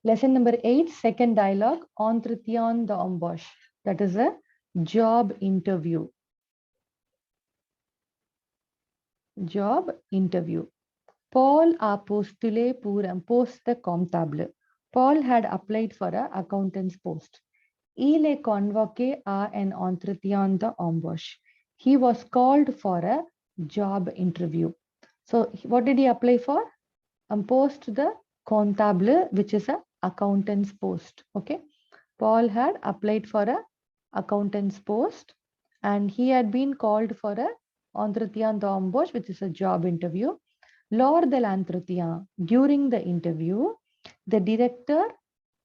Lesson number 8, second dialogue, entretien d'embauche. That is a job interview. Job interview. Paul a postulé pour un poste comptable. Paul had applied for an accountant's post. Il est convoqué à un entretien d'embauche. He was called for a job interview. So what did he apply for? A post the comptable, which is a accountant's post. Okay. Paul had applied for a accountant's post and he had been called for a entretien d'embauche, which is a job interview. Lors de l'entretien, during the interview, the director,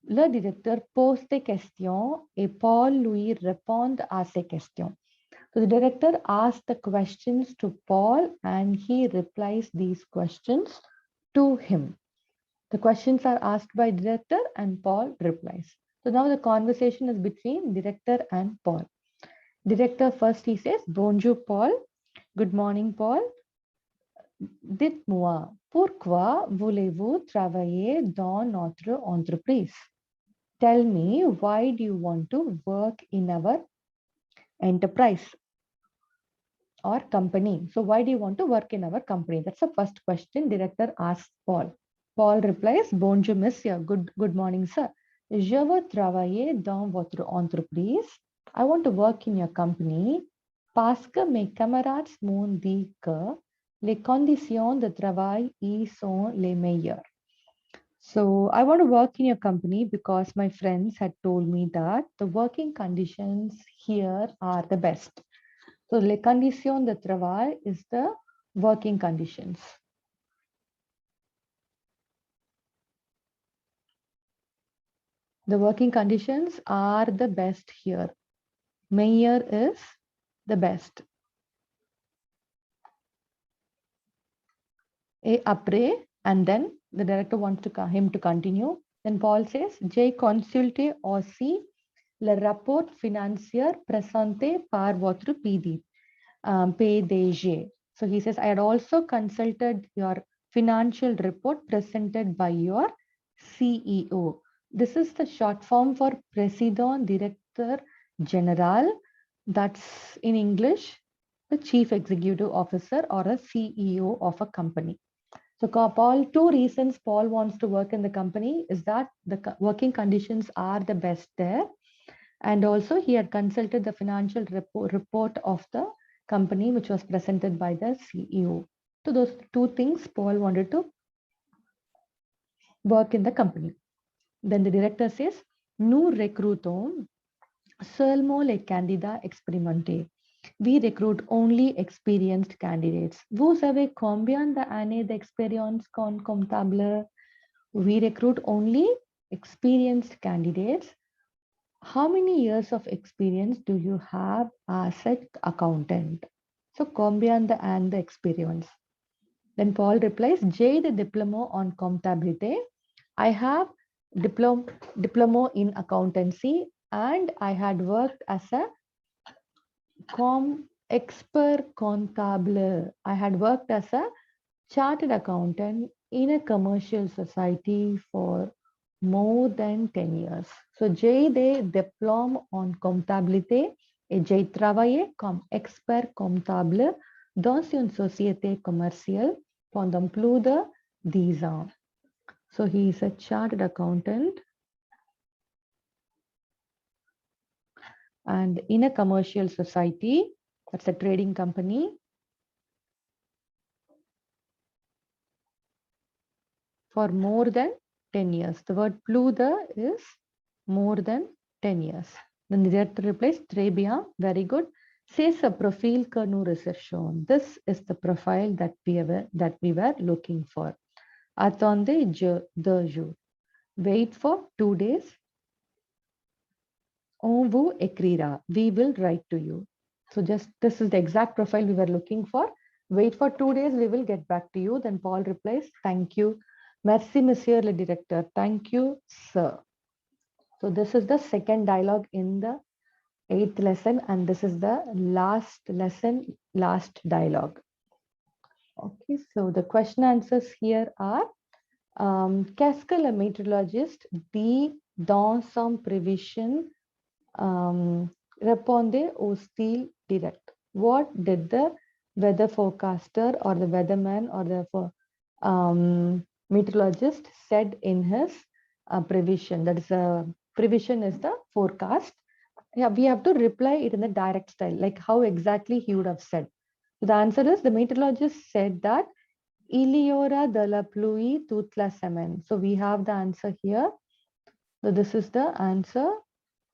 le directeur pose des questions et Paul lui répond à ces questions. So the director asks the questions to Paul and he replies these questions to him. The questions are asked by director and Paul replies. So now the conversation is between director and Paul. Director first he says, Bonjour Paul, good morning Paul. Dites-moi, pourquoi voulez-vous travailler dans notre entreprise? Tell me, why do you want to work in our enterprise or company? So why do you want to work in our company? That's the first question director asks Paul. Paul replies, Bonjour monsieur, good morning sir. Je veux travailler dans votre entreprise. I want to work in your company parce que mes camarades m'ont dit que les conditions de travail y sont les meilleures. So I want to work in your company because my friends had told me that the working conditions here are the best. So les conditions de travail is the working conditions. The working conditions are the best here. Meilleur is the best. Et après, and then the director wants him to continue. Then Paul says, j'ai consulté aussi le rapport financier présenté par votre PDG. So he says, I had also consulted your financial report presented by your CEO. This is the short form for President Director General. That's in English, the Chief Executive Officer or a CEO of a company. So Paul, two reasons Paul wants to work in the company is that the working conditions are the best there. And also he had consulted the financial report of the company, which was presented by the CEO. So those two things Paul wanted to work in the company. Then the director says, nous recrutons seulement les candidats expérimentés. We recruit only experienced candidates. Vous avez combien d'années d'expérience en comptable? We recruit only experienced candidates. How many years of experience do you have as an accountant? So combien d'années d'expérience? Then Paul replies, j'ai de diplôme en comptabilité. I have diploma in accountancy and I had worked as a expert comptable. I had worked as a chartered accountant in a commercial society for more than 10 years. So j'ai des diplômes en comptabilité et j'ai travaillé comme expert comptable dans une société commerciale pendant plus de 10 ans. So he is a chartered accountant and in a commercial society, that's a trading company, for more than 10 years. The word plus de is more than 10 years. Then the director replies, très bien, very good. C'est ce profil que nous recherchons. This is the profile that we were looking for. Attendez 2 jours. Wait for 2 days. On vous écrira. We will write to you. So just this is the exact profile we were looking for. Wait for 2 days. We will get back to you. Then Paul replies, thank you. Merci, monsieur le directeur. Thank you, sir. So this is the second dialogue in the 8th lesson. And this is the last lesson, last dialogue. Okay, so the question answers here are, Qu'est-ce que le météorologiste dit dans son prévision? Répondez au style direct. What did the weather forecaster or the weatherman or the meteorologist said in his prevision? That is a prevision is the forecast. Yeah, we have to reply it in the direct style, like how exactly he would have said. So the answer is the meteorologist said that Iliora de la pluie toute la semaine. So we have the answer here. So this is the answer.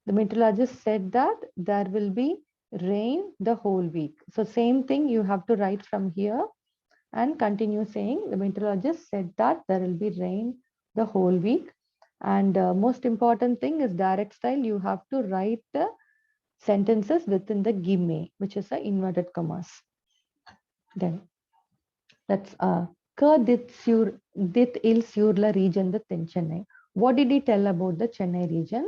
The meteorologist said that there will be rain the whole week. So same thing you have to write from here and continue saying the meteorologist said that there will be rain the whole week. And most important thing is direct style. You have to write the sentences within the gimme, which is the inverted commas. Then that's dit il sur la region de Chennai. What did he tell about the Chennai region?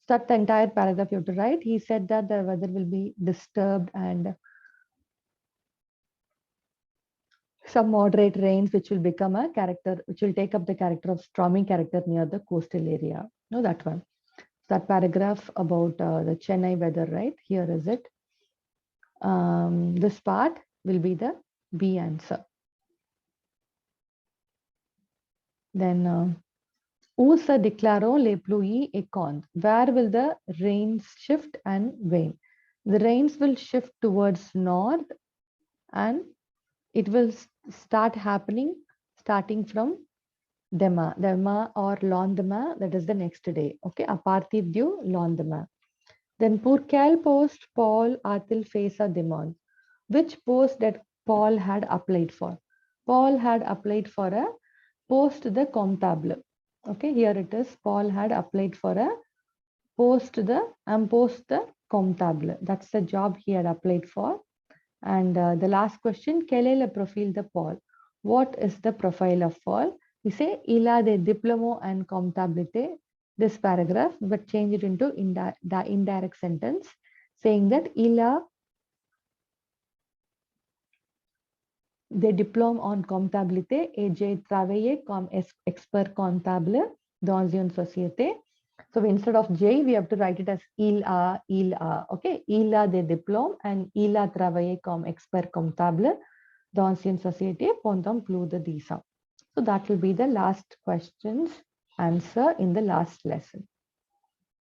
Start the entire paragraph you have to write. He said that the weather will be disturbed and some moderate rains, which will become a character, which will take up the character of stormy character near the coastal area. No, that one. That paragraph about the Chennai weather, right? Here is it. This part will be the B answer. Then, où se déclareront les pluies et quand? Where will the rains shift and wane? The rains will shift towards north and it will start happening starting from Dema or lendemain, that is the next day. Okay, à partir du lendemain. Then pour quel poste Paul a-t-il fait sa demande? Which post that Paul had applied for? Paul had applied for a poste de comptable. Okay, here it is. Paul had applied for a poste de comptable. That's the job he had applied for. And the last question, quel est le profil de Paul? What is the profile of Paul? We say, il a des diplômes en comptabilité. This paragraph, but change it into the indirect sentence, saying that il a des diplômes en comptabilité et j'ai travaillé comme expert comptable dans une société. So instead of J, we have to write it as il a, okay? Il a des diplômes and il a travaillé comme expert comptable dans une société pendant plus de 10 ans. So that will be the last question's answer in the last lesson.